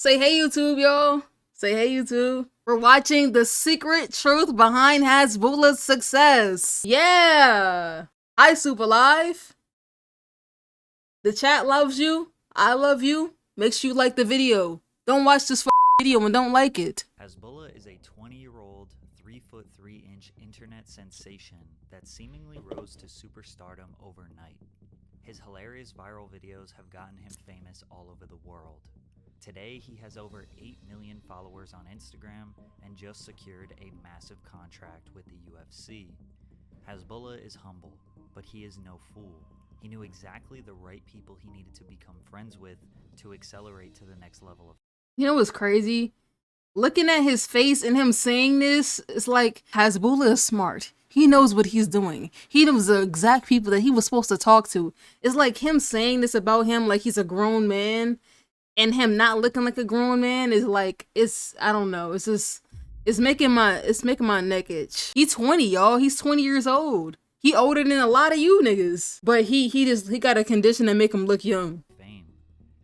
Say hey YouTube, y'all. Say hey YouTube. We're watching the secret truth behind Hasbulla's success. Yeah. Hi Supah Live. The chat loves you. I love you. Make sure you like the video. Don't watch this video and don't like it. Hasbulla is a 20-year-old, 3'3" internet sensation that seemingly rose to superstardom overnight. His hilarious viral videos have gotten him famous all over the world. Today, he has over 8 million followers on Instagram and just secured a massive contract with the UFC. Hasbulla is humble, but he is no fool. He knew exactly the right people he needed to become friends with to accelerate to the next level of. You know what's crazy? Looking at his face and him saying this, it's like Hasbulla is smart. He knows what he's doing. He knows the exact people that he was supposed to talk to. It's like him saying this about him like he's a grown man. And him not looking like a grown man is like, I don't know. It's making my neck itch. He's 20, y'all. He's 20 years old. He older than a lot of you niggas. But he got a condition that make him look young. Fame.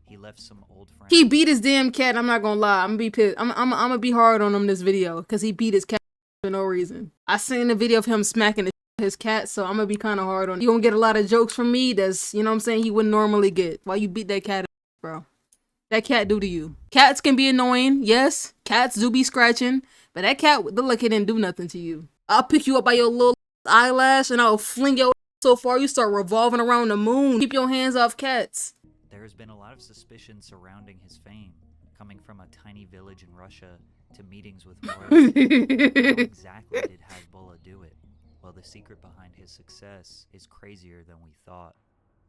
He left some old friends. He beat his damn cat. I'm not gonna lie. I'm gonna be pissed. I'm gonna be hard on him this video because he beat his cat for no reason. I seen a video of him smacking his cat, so I'm gonna be kind of hard on him. You gonna get a lot of jokes from me that's, you know what I'm saying, he wouldn't normally get. Why you beat that cat, bro? That cat do to you. Cats can be annoying, yes. Cats do be scratching, but that cat look like it didn't do nothing to you. I'll pick you up by your little eyelash and I'll fling your so far you start revolving around the moon. Keep your hands off cats. There has been a lot of suspicion surrounding his fame, coming from a tiny village in Russia to meetings with royalty. How exactly did Hasbulla do it? Well, the secret behind his success is crazier than we thought.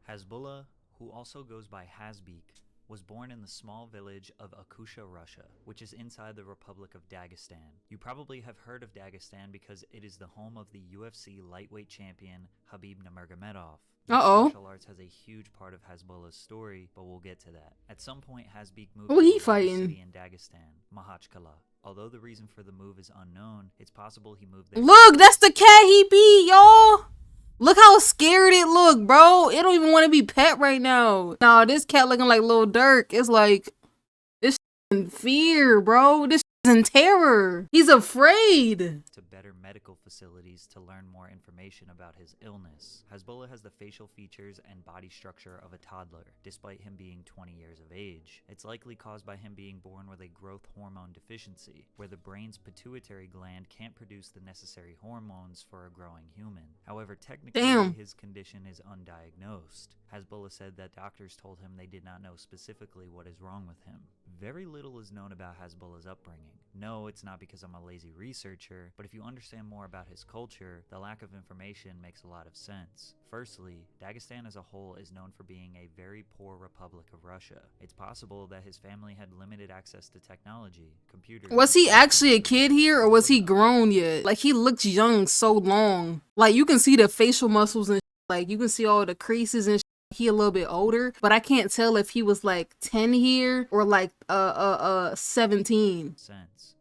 Hasbulla, who also goes by Hasbeek, was born in the small village of Akusha, Russia, which is inside the Republic of Dagestan. You probably have heard of Dagestan because it is the home of the UFC lightweight champion Khabib Nurmagomedov. Martial arts has a huge part of Hasbulla's story, but we'll get to that. At some point, Hasbeek moved to a city in Dagestan, Makhachkala. Although the reason for the move is unknown, it's possible he moved there. Look, that's the cat he beat, y'all! Look how scared it look, bro. It don't even want to be pet right now. Nah, this cat looking like Lil Durk. It's like, this in fear, bro. This is in terror. He's afraid. To better medical facilities to learn more information about his illness. Hasbulla has the facial features and body structure of a toddler, despite him being 20 years of age. It's likely caused by him being born with a growth hormone deficiency, where the brain's pituitary gland can't produce the necessary hormones for a growing human. However, technically, his condition is undiagnosed. Hasbulla said that doctors told him they did not know specifically what is wrong with him. Very little is known about Hasbulla's upbringing. No, it's not because I'm a lazy researcher, but if you understand more about his culture, the lack of information makes a lot of sense. Firstly, Dagestan as a whole is known for being a very poor republic of Russia. It's possible that his family had limited access to technology, computers. Was he actually a kid here or was he grown yet? Like, he looks young so long. Like, you can see the facial muscles and like, you can see all the creases and he a little bit older, but I can't tell if he was like 10 here or like 17.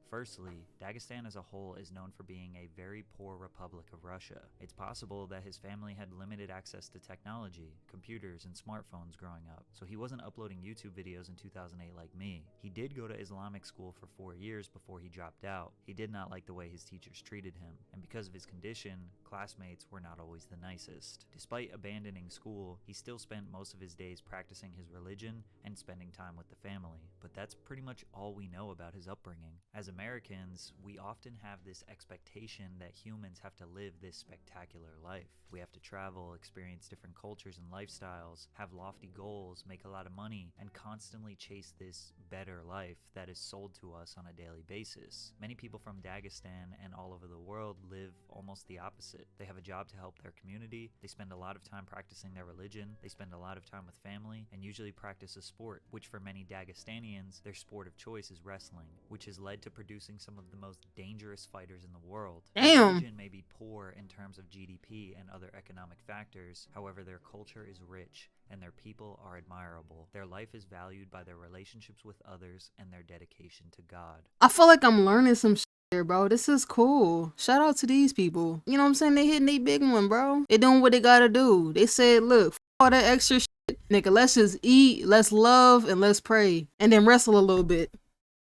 Firstly, Dagestan as a whole is known for being a very poor republic of Russia. It's possible that his family had limited access to technology, computers, and smartphones growing up, so he wasn't uploading YouTube videos in 2008 like me. He did go to Islamic school for 4 years before he dropped out. He did not like the way his teachers treated him, and because of his condition, classmates were not always the nicest. Despite abandoning school, he still spent most of his days practicing his religion and spending time with the family. But that's pretty much all we know about his upbringing. As Americans, we often have this expectation that humans have to live this spectacular life. We have to travel, experience different cultures and lifestyles, have lofty goals, make a lot of money, and constantly chase this better life that is sold to us on a daily basis. Many people from Dagestan and all over the world live almost the opposite. They have a job to help their community, they spend a lot of time practicing their religion, they spend a lot of time with family, and usually practice a sport, which for many Dagestanians, their sport of choice is wrestling, which has led to producing some of the most dangerous fighters in the world. Damn. The region may be poor in terms of GDP and other economic factors, however their culture is rich and their people are admirable. Their life is valued by their relationships with others and their dedication to God. I feel like I'm learning some shit here, bro. This is cool. Shout out to these people. You know what I'm saying? They hitting they big one, bro. They doing what they gotta do. They said, look, all that extra shit Nigga, let's just eat, let's love, and let's pray. And then wrestle a little bit.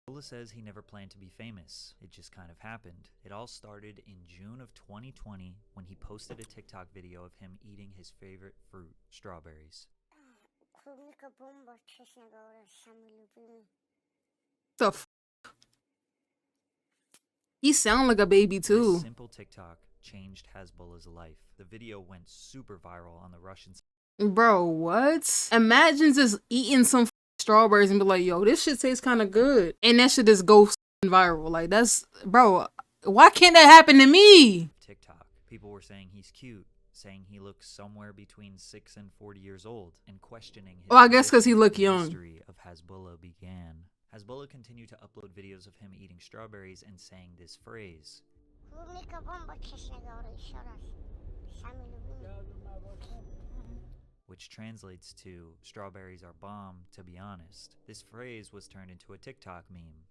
Hasbula says he never planned to be famous. It just kind of happened. It all started in June of 2020 when he posted a TikTok video of him eating his favorite fruit, strawberries. The f. He sound like a baby too. This simple TikTok changed Hasbulla's life. The video went super viral on the Russian side. Bro, what? Imagine just eating some strawberries and be like, yo, this shit tastes kind of good. And that shit just go viral. Like, that's, bro, why can't that happen to me? TikTok. People were saying he's cute, saying he looks somewhere between 6 and 40 years old, and questioning his Well, I guess because he look the young. history of Hasbulla began. Hasbulla continued to upload videos of him eating strawberries and saying this phrase, which translates to strawberries are bomb, to be honest. This phrase was turned into a TikTok meme.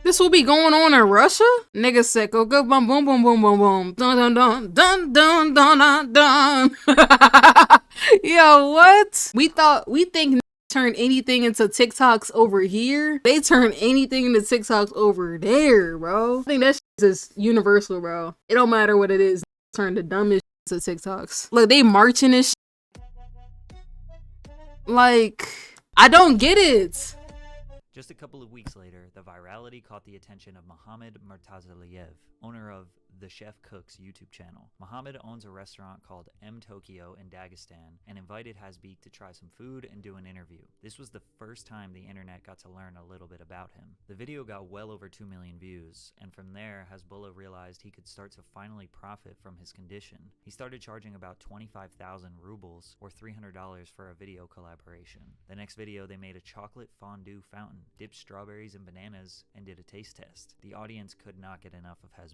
This will be going on in Russia? Nigga said, go go boom boom boom boom boom boom. Dun dun dun dun dun dun dun. Yo, what? We think turn anything into TikToks over here. They turn anything into TikToks over there, bro. I think that shit is universal, bro. It don't matter what it is. Turn the dumbest shit to TikToks. Look, they marching this shit. Like, I don't get it. Just a couple of weeks later, the virality caught the attention of Mohammad Murtazaliyev, owner of the Chef Cooks YouTube channel. Mohammad owns a restaurant called M Tokyo in Dagestan and invited Hasbeek to try some food and do an interview. This was the first time the internet got to learn a little bit about him. The video got well over 2 million views, and from there, Hasbulla realized he could start to finally profit from his condition. He started charging about 25,000 rubles, or $300 for a video collaboration. The next video, they made a chocolate fondue fountain, dipped strawberries and bananas, and did a taste test. The audience could not get enough of Hasbulla.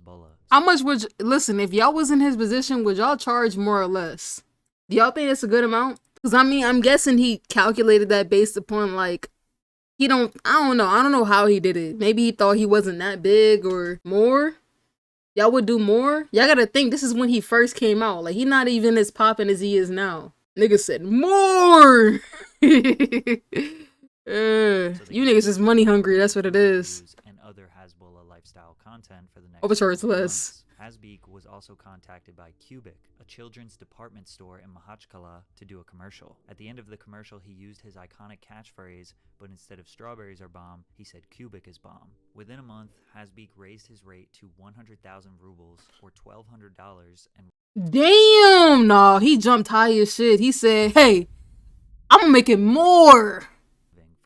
How much would you, listen, if y'all was in his position, would y'all charge more or less? Do y'all think it's a good amount? Because I mean, I'm guessing he calculated that based upon like, I don't know how he did it. Maybe he thought he wasn't that big or more. Y'all would do more? Y'all gotta think, this is when he first came out. Like, he not even as poppin' as he is now. Nigga said, more! You niggas is money hungry, that's what it is. And other Hasbulla lifestyle content for the next Overcharge couple of less. months. Hasbeek was also contacted by Cubic, a children's department store in Mahachkala, to do a commercial. At the end of the commercial, he used his iconic catchphrase, but instead of strawberries are bomb, he said Cubic is bomb. Within a month, Hasbeek raised his rate to 100,000 rubles, or $1,200, and Damn, no, he jumped high as shit. He said, hey, I'm gonna make it more.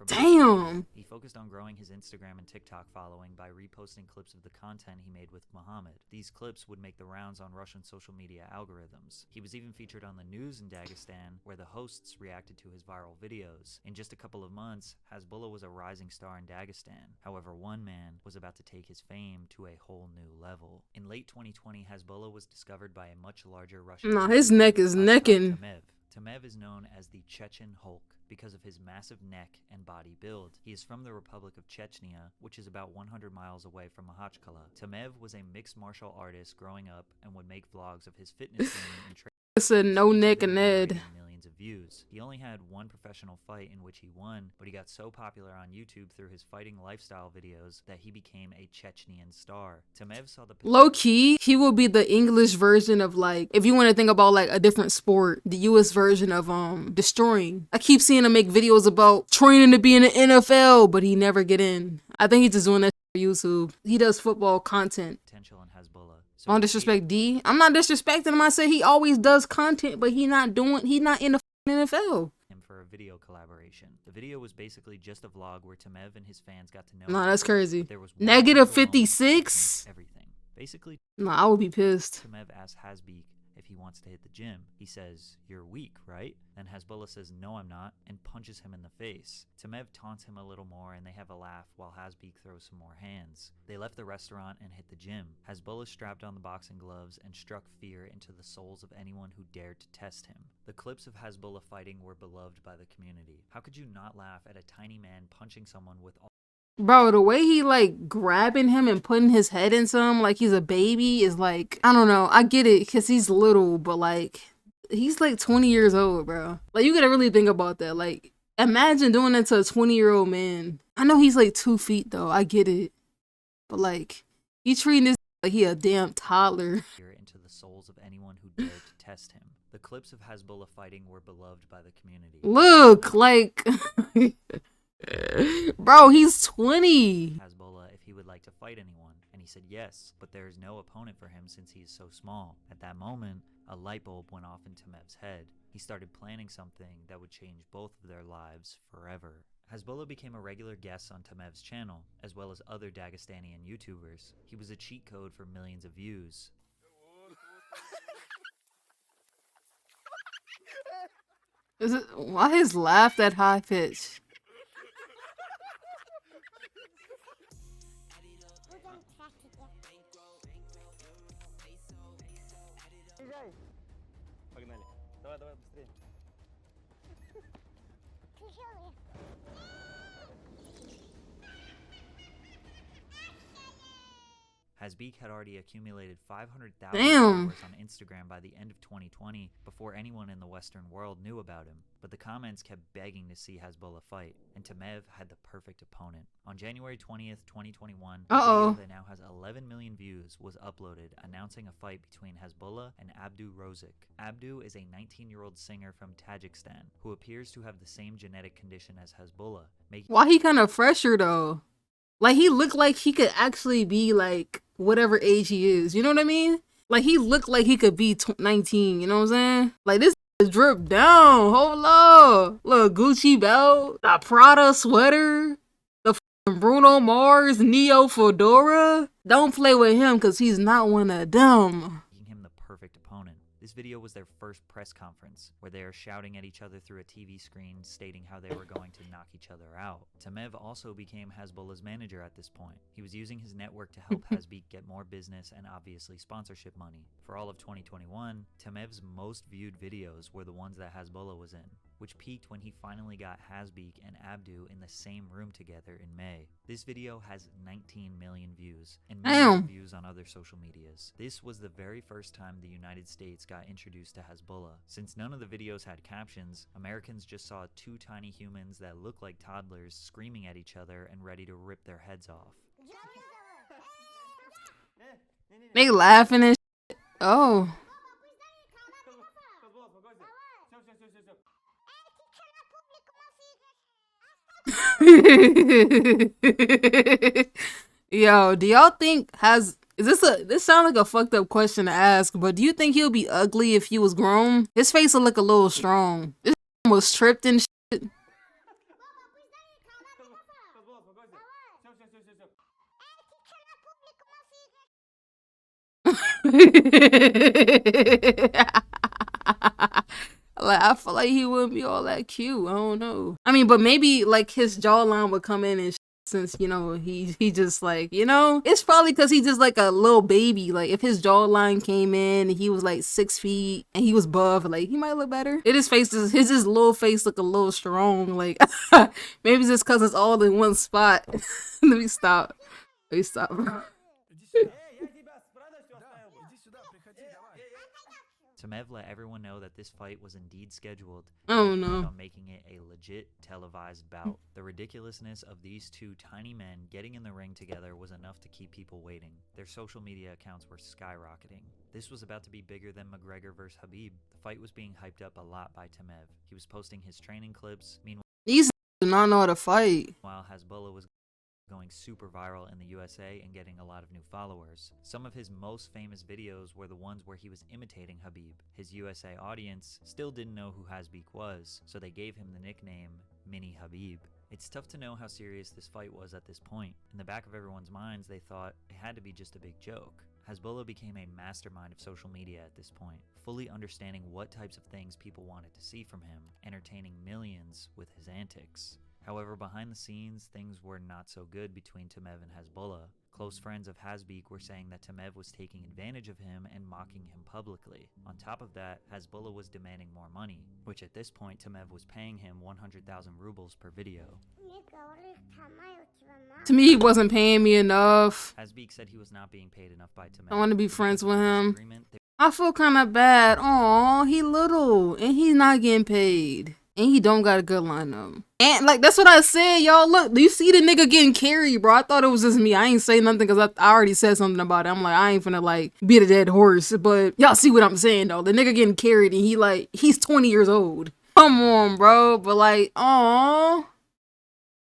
Damn. He focused on growing his Instagram and TikTok following by reposting clips of the content he made with Mohammed. These clips would make the rounds on Russian social media algorithms. He was even featured on the news in Dagestan, where the hosts reacted to his viral videos. In just a couple of months, Hasbulla was a rising star in Dagestan. However, one man was about to take his fame to a whole new level. In late 2020, Hasbulla was discovered by a much larger Russian... Nah, his neck is necking. Tamev. Tamev is known as the Chechen Hulk because of his massive neck and body build. He is from the Republic of Chechnya, which is about 100 miles away from Mahachkala. Tamev was a mixed martial artist growing up and would make vlogs of his fitness training and training. It's a no neck and Ned. Millions of views. He only had one professional fight in which he won, but he got so popular on YouTube through his fighting lifestyle videos that he became a Chechnyan star. Tamev saw the low key, he will be the English version of like, if you want to think about like a different sport, the US version of destroying. I keep seeing him make videos about training to be in the NFL, but he never get in. I think he's just doing that for YouTube. He does football content. Potential in Hasbulla. I don't disrespect D. I'm not disrespecting him. I said he always does content, but he not in the NFL. Him for a video collaboration. The video was basically just a vlog where Tamev and his fans got to know Nah, him. that's crazy. There was one Negative single moment 56? that changed everything. Basically, Nah, I would be pissed. Tamev asked Hasbeek if he wants to hit the gym. He says, "You're weak, right?" Then Hasbulla says, "No, I'm not," and punches him in the face. Tamev taunts him a little more and they have a laugh while Hasbeek throws some more hands. They left the restaurant and hit the gym. Hasbulla strapped on the boxing gloves and struck fear into the souls of anyone who dared to test him. The clips of Hasbulla fighting were beloved by the community. How could you not laugh at a tiny man punching someone with all Bro, the way he like grabbing him and putting his head into him like he's a baby is like, I don't know. I get it because he's little, but like he's like 20 years old, bro. Like you gotta really think about that. Like imagine doing that to a 20-year-old man. I know he's like 2 feet though. I get it, but like he treating this like he a damn toddler. Into the souls of anyone who dared to test him. The clips of Hasbula fighting were beloved by the community. Look, like, bro, he's 20. Hasbula if he would like to fight anyone, and he said yes, but there is no opponent for him since he is so small. At that moment, a light bulb went off in Tamev's head. He started planning something that would change both of their lives forever. Hasbula became a regular guest on Tamev's channel, as well as other Dagestanian YouTubers. He was a cheat code for millions of views. Is it why his laugh that high pitch? Погнали. Давай, давай, быстрее. Hasbeek had already accumulated 500,000 Damn. followers on Instagram by the end of 2020 before anyone in the Western world knew about him. But the comments kept begging to see Hasbula fight, and Tamev had the perfect opponent. On January 20th, 2021, a video that now has 11 million views was uploaded announcing a fight between Hasbula and Abdu Rozik. Abdu is a 19-year-old singer from Tajikistan who appears to have the same genetic condition as Hasbula, making Why he kind of fresher though? Like he looked like he could actually be like whatever age he is. You know what I mean? Like he looked like he could be 19. You know what I'm saying? Like this is drip down. Hold up, little Gucci belt, a Prada sweater, the Bruno Mars Neo fedora. Don't play with him because he's not one of them. him the perfect opponent. This video was their first press conference, where they are shouting at each other through a TV screen, stating how they were going to knock each other out. Tamev also became Hasbulla's manager at this point. He was using his network to help Hasbeek get more business and obviously sponsorship money. For all of 2021, Tamev's most viewed videos were the ones that Hasbulla was in, which peaked when he finally got Hasbeek and Abdu in the same room together in May. This video has 19 million views and millions of views on other social medias. This was the very first time the United States got introduced to Hasbulla. Since none of the videos had captions, Americans just saw two tiny humans that looked like toddlers screaming at each other and ready to rip their heads off. They laughing and shit. Oh. Yo, do y'all think this sound like a fucked up question to ask, but do you think he'll be ugly if he was grown? His face will look a little strong. This was tripped and shit. Like I feel like he wouldn't be all that cute. I don't know. I mean, but maybe like his jawline would come in and since you know he just like it's probably because he's just like a little baby. Like if his jawline came in and he was like 6 feet and he was buff, like he might look better. His little face look a little strong. Like maybe it's just because it's all in one spot. Let me stop. Tamev let everyone know that this fight was indeed scheduled. Oh no. On making it a legit televised bout. The ridiculousness of these two tiny men getting in the ring together was enough to keep people waiting. Their social media accounts were skyrocketing. This was about to be bigger than McGregor vs. Khabib. The fight was being hyped up a lot by Tamev. He was posting his training clips. Meanwhile, these do not know how to fight. While Hasbulla was going super viral in the USA and getting a lot of new followers. Some of his most famous videos were the ones where he was imitating Khabib. His USA audience still didn't know who Hasbeek was, so they gave him the nickname Mini Khabib. It's tough to know how serious this fight was at this point. In the back of everyone's minds, they thought it had to be just a big joke. Hasbulla became a mastermind of social media at this point, fully understanding what types of things people wanted to see from him, entertaining millions with his antics. However, behind the scenes, things were not so good between Tamev and Hasbulla. Close friends of Hasbeek were saying that Tamev was taking advantage of him and mocking him publicly. On top of that, Hasbula was demanding more money, which at this point Tamev was paying him 100,000 rubles per video. To me, he wasn't paying me enough. Hasbeek said he was not being paid enough by Tamev. I want to be friends with him. I feel kind of bad. Aw, he little and he's not getting paid. And he don't got a good lineup. And like, that's what I said, y'all. Look, do you see the nigga getting carried, bro? I thought it was just me. I ain't say nothing because I already said something about it. I'm like, I ain't finna like beat a dead horse. But y'all see what I'm saying though. The nigga getting carried and he's 20 years old. Come on, bro. But like, aw.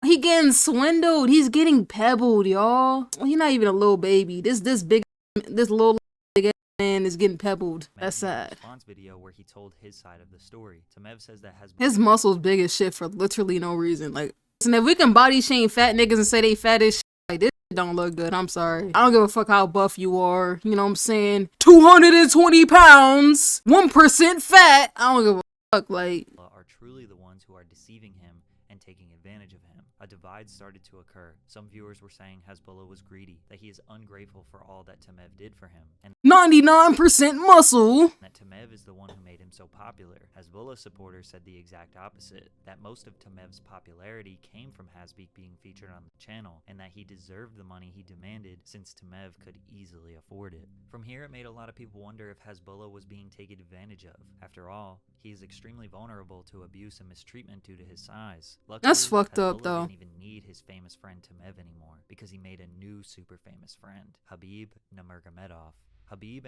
He getting swindled. He's getting pebbled, y'all. He's not even a little baby. This little big man is getting pebbled. That's sad. Response video where he told his side of the story. Tamev says that his muscles big as shit for literally no reason. Like, listen, if we can body shame fat niggas and say they fat as shit, like, this shit don't look good. I'm sorry. I don't give a fuck how buff you are. You know what I'm saying? 220 pounds, 1% fat. I don't give a fuck. Like, are truly the ones who are deceiving him and taking advantage of him. A divide started to occur. Some viewers were saying Hasbula was greedy, that he is ungrateful for all that Tamev did for him, and 99% muscle. That Tamev is the one who made him so popular. Hasbula supporters said the exact opposite, that most of Tamev's popularity came from Hasbeek being featured on the channel, and that he deserved the money he demanded since Tamev could easily afford it. From here, it made a lot of people wonder if Hasbula was being taken advantage of. After all, he is extremely vulnerable to abuse and mistreatment due to his size. Luckily, that's fucked Hasbula up though. Didn't even need his famous friend Tamev anymore because he made a new super famous friend, Habib Nurmagomedov. Habib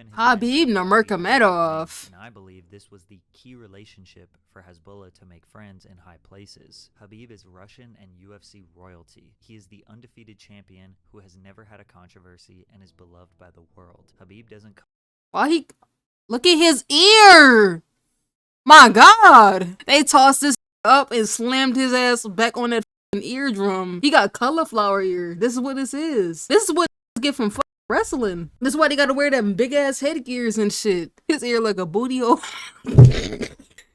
Nurmagomedov. And I believe this was the key relationship for Hasbula to make friends in high places. Habib is Russian and UFC royalty. He is the undefeated champion who has never had a controversy and is beloved by the world. Habib doesn't. Why look at his ear? My God, they tossed this up and slammed his ass back on that eardrum. He got cauliflower ear. This is what this is. This is what get from wrestling. This is why they gotta wear them big ass headgears and shit. His ear like a booty hole.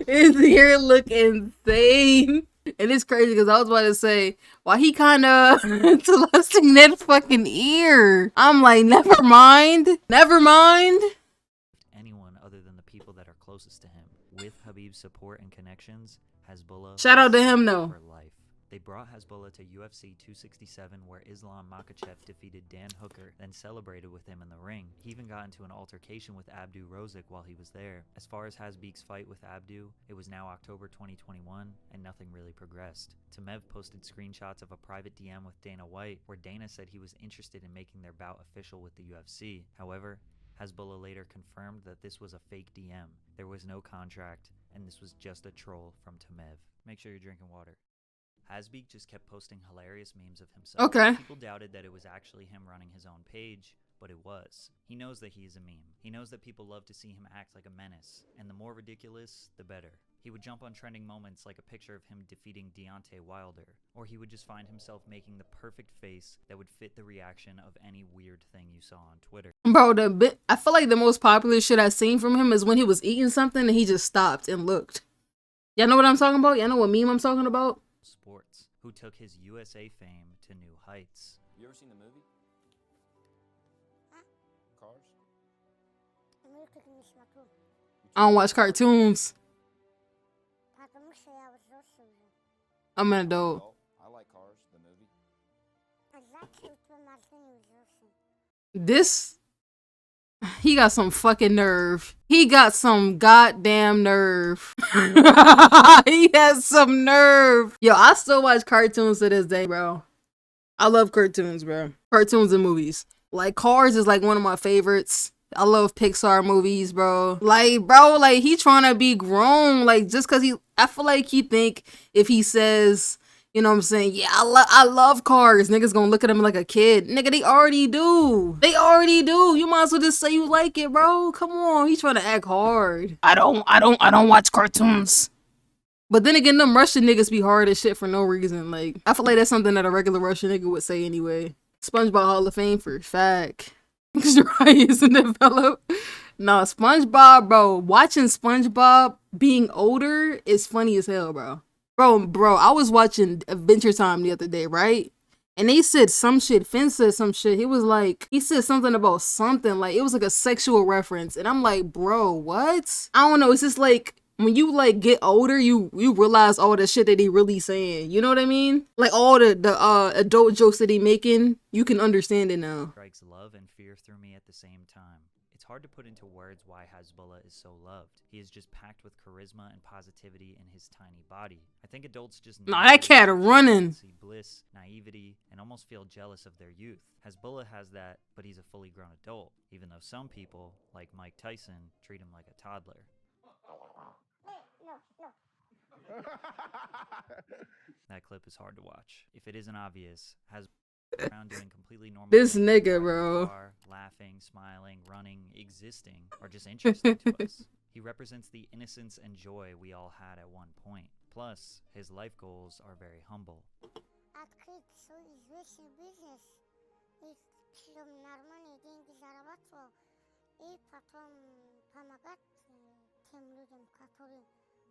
His ear look insane. And it's crazy because I was about to say, why he kind of celesting that fucking ear. I'm like, never mind. Never mind. Anyone other than the people that are closest to him. With Habib's support and connections, Hasbula. Shout out to him though. For life. They brought Hasbula to UFC 267 where Islam Makhachev defeated Dan Hooker, then celebrated with him in the ring. He even got into an altercation with Abdu Rozik while he was there. As far as Hasbeek's fight with Abdu, it was now October 2021 and nothing really progressed. Tamev posted screenshots of a private DM with Dana White where Dana said he was interested in making their bout official with the UFC. However, Hasbula later confirmed that this was a fake DM. There was no contract, and this was just a troll from Tamev. Make sure you're drinking water. Hasbeek just kept posting hilarious memes of himself. Okay. People doubted that it was actually him running his own page, but it was. He knows that he is a meme. He knows that people love to see him act like a menace, and the more ridiculous, the better. He would jump on trending moments like a picture of him defeating Deontay Wilder, or he would just find himself making the perfect face that would fit the reaction of any weird thing you saw on Twitter. Bro, I feel like the most popular shit I've seen from him is when he was eating something and he just stopped and looked. Y'all know what I'm talking about? Y'all know what meme I'm talking about? Sports, who took his USA fame to new heights. You ever seen the movie? Cars? I don't watch cartoons. I'm an adult. I like Cars, the movie. He got some fucking nerve. He got some goddamn nerve. He has some nerve. Yo, I still watch cartoons to this day, bro. I love cartoons, bro. Cartoons and movies. Like, Cars is like one of my favorites. I love Pixar movies, bro. Like, bro, like, he trying to be grown. Like, just because I feel like he think if he says, you know what I'm saying, yeah, I love Cars, niggas gonna look at him like a kid. Nigga, they already do. They already do. You might as well just say you like it, bro. Come on, he's trying to act hard. I don't watch cartoons. But then again, them Russian niggas be hard as shit for no reason. Like, I feel like that's something that a regular Russian nigga would say anyway. SpongeBob Hall of Fame for fact. Because your eye isn't developed. Nah, SpongeBob, bro. Watching SpongeBob being older is funny as hell, bro. Bro, I was watching Adventure Time the other day, right? And they said some shit, Finn said some shit. He was like, he said something about something, like it was like a sexual reference. And I'm like, bro, what? I don't know, it's just like, when you like get older, you realize all the shit that he really saying. You know what I mean? Like all the adult jokes that he making, you can understand it now. Strikes love and fear through me at the same time. It's hard to put into words why Hasbula is so loved. He is just packed with charisma and positivity in his tiny body. I think adults just Nah, that cat running. see bliss, naivety, and almost feel jealous of their youth. Hasbula has that, but he's a fully grown adult, even though some people, like Mike Tyson, treat him like a toddler. That clip is hard to watch. If it isn't obvious, Hasbula around doing completely normal This things, nigga, driving a bro. car, laughing, smiling, running, existing, are just interesting to us. He represents the innocence and joy we all had at one point. Plus, his life goals are very humble. Открыть свой известный бизнес и чтобы нормальные деньги зарабатывал и потом помогать тем людям, которые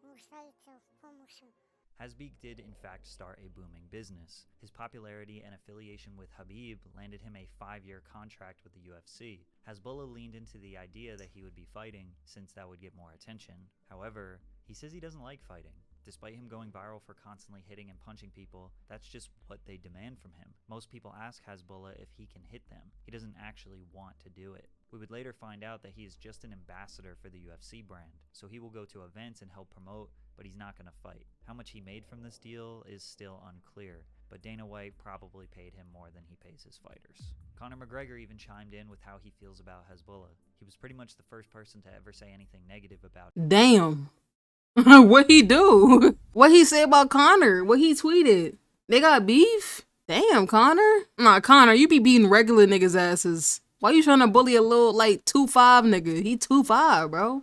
нуждаются в помощи. Hasbula did in fact start a booming business. His popularity and affiliation with Khabib landed him a 5-year contract with the UFC. Hasbula leaned into the idea that he would be fighting, since that would get more attention. However, he says he doesn't like fighting. Despite him going viral for constantly hitting and punching people, that's just what they demand from him. Most people ask Hasbula if he can hit them. He doesn't actually want to do it. We would later find out that he is just an ambassador for the UFC brand, so he will go to events and help promote, but he's not going to fight. How much he made from this deal is still unclear, but Dana White probably paid him more than he pays his fighters. Conor McGregor even chimed in with how he feels about Hasbula. He was pretty much the first person to ever say anything negative about him. Damn. What he do? What he say about Conor? What he tweeted? They got beef? Damn, Conor. Nah, Conor, you be beating regular niggas' asses. Why you trying to bully a little, like, 2'5" nigga? He 2'5", bro.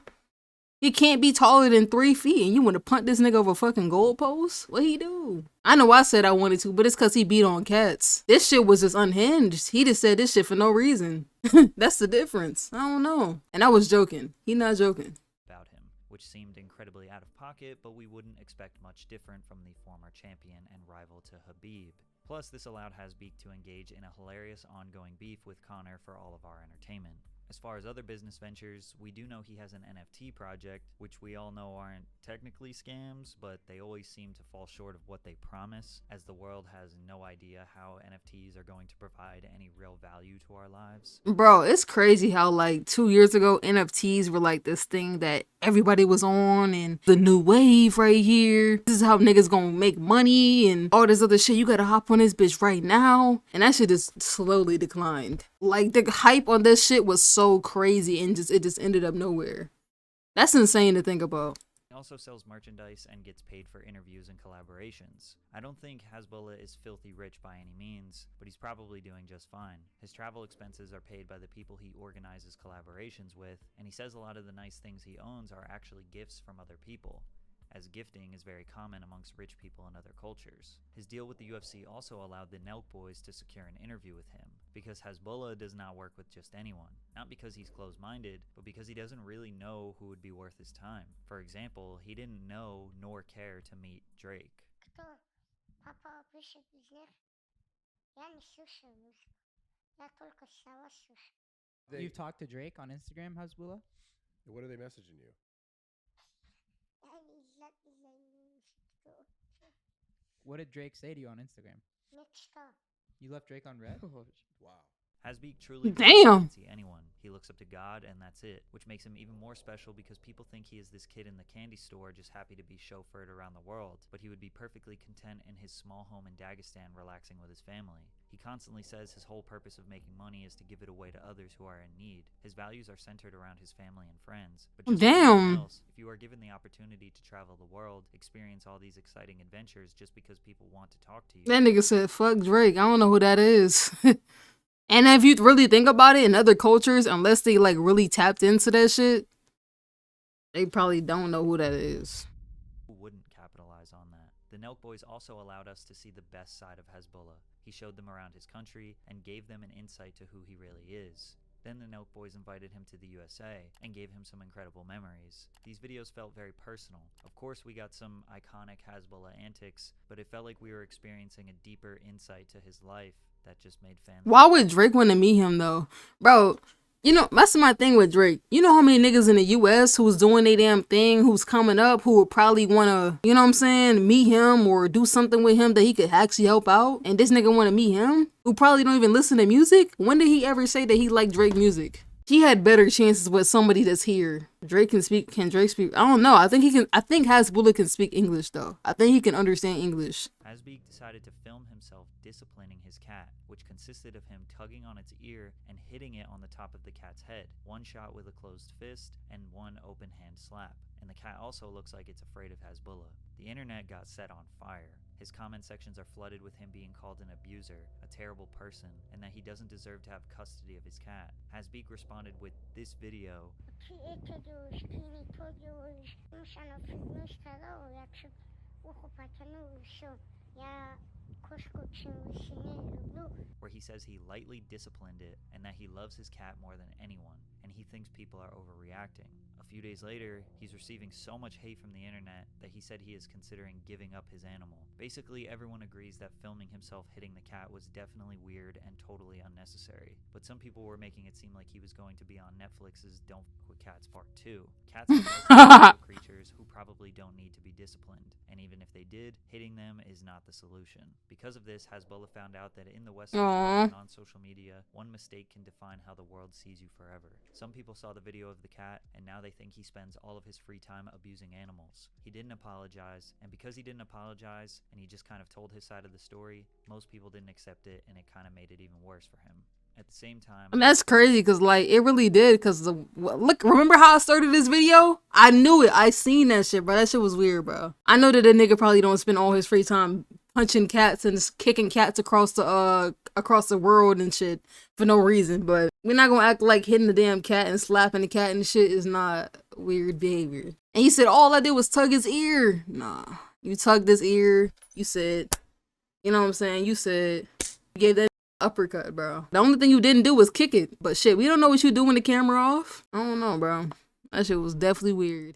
He can't be taller than 3 feet, and you want to punt this nigga over fucking goalposts? What he do? I know I said I wanted to, but it's because he beat on cats. This shit was just unhinged. He just said this shit for no reason. That's the difference. I don't know. And I was joking. He not joking. About him, which seemed incredibly out of pocket, but we wouldn't expect much different from the former champion and rival to Khabib. Plus, this allowed Hasbula to engage in a hilarious ongoing beef with Conor for all of our entertainment. As far as other business ventures, we do know he has an NFT project, which we all know aren't technically scams, but they always seem to fall short of what they promise, as the world has no idea how NFTs are going to provide any real value to our lives. Bro, it's crazy how like 2 years ago NFTs were like this thing that everybody was on, and the new wave right here. This is how niggas gonna make money and all this other shit. You gotta hop on this bitch right now. And that shit just slowly declined. Like the hype on this shit was so crazy, and it just ended up nowhere. That's insane to think about. He also sells merchandise and gets paid for interviews and collaborations. I don't think Hasbula is filthy rich by any means, but he's probably doing just fine. His travel expenses are paid by the people he organizes collaborations with, and he says a lot of the nice things he owns are actually gifts from other people, as gifting is very common amongst rich people in other cultures. His deal with the UFC also allowed the Nelk boys to secure an interview with him, because Hasbula does not work with just anyone. Not because he's closed-minded, but because he doesn't really know who would be worth his time. For example, he didn't know nor care to meet Drake. Кто попал пишет из них, я не слушаю музыку. Я только слова слушаю. You've talked to Drake on Instagram, Hasbula? What are they messaging you? Я не знаю, что. What did Drake say to you on Instagram? Мечта. You left Drake on red? Wow. Hasbula truly Damn. doesn't see anyone. He looks up to God and that's it, which makes him even more special because people think he is this kid in the candy store just happy to be chauffeured around the world, but he would be perfectly content in his small home in Dagestan relaxing with his family. He constantly says his whole purpose of making money is to give it away to others who are in need. His values are centered around his family and friends. But just like anything else, if you are given the opportunity to travel the world, experience all these exciting adventures just because people want to talk to you. That nigga said, fuck Drake. I don't know who that is. And if you really think about it, in other cultures, unless they like really tapped into that shit, they probably don't know who that is. Who wouldn't capitalize on that? The Nelk boys also allowed us to see the best side of Hasbula. He showed them around his country and gave them an insight to who he really is. Then the Nelk Boys invited him to the USA and gave him some incredible memories. These videos felt very personal. Of course, we got some iconic Hasbula antics, but it felt like we were experiencing a deeper insight to his life that just made fans. Why would Drake want to meet him though? Bro, you know, that's my thing with Drake. You know how many niggas in the US who's doing their damn thing, who's coming up, who would probably want to, you know what I'm saying, meet him or do something with him that he could actually help out? And this nigga want to meet him? Who probably don't even listen to music? When did he ever say that he liked Drake music? He had better chances with somebody that's here. Drake can speak. Can Drake speak? I don't know. I think he can. I think Hasbula can speak English though. I think he can understand English. Hasbula decided to film himself disciplining his cat, which consisted of him tugging on its ear and hitting it on the top of the cat's head. One shot with a closed fist and one open hand slap. And the cat also looks like it's afraid of Hasbula. The internet got set on fire. His comment sections are flooded with him being called an abuser, a terrible person, and that he doesn't deserve to have custody of his cat. Hasbula responded with this video. Where he says he lightly disciplined it and that he loves his cat more than anyone, and he thinks people are overreacting. A few days later, he's receiving so much hate from the internet that he said he is considering giving up his animal. Basically, everyone agrees that filming himself hitting the cat was definitely weird and totally unnecessary, but some people were making it seem like he was going to be on Netflix's Don't F with Cats Part 2. Cats are creatures who probably don't need to be disciplined, and even if they did, hitting them is not the solution. Because of this, Hasbula found out that in the Western world and on social media, one mistake can define how the world sees you forever. Some people saw the video of the cat, and now they think he spends all of his free time abusing animals. He didn't apologize, and because he didn't apologize, and he just kind of told his side of the story, most people didn't accept it, and it kind of made it even worse for him. At the same time, And that's crazy because, like, it really did. Because, look, remember how I started this video? I knew it. I seen that shit, bro. That shit was weird, bro. I know that a nigga probably don't spend all his free time punching cats and just kicking cats across the world and shit for no reason. But we're not gonna act like hitting the damn cat and slapping the cat and shit is not weird behavior. And he said all I did was tug his ear. Nah, you tugged his ear. You said, you know what I'm saying? You said you gave that uppercut, bro. The only thing you didn't do was kick it. But shit, we don't know what you do when the camera off. I don't know, bro. That shit was definitely weird.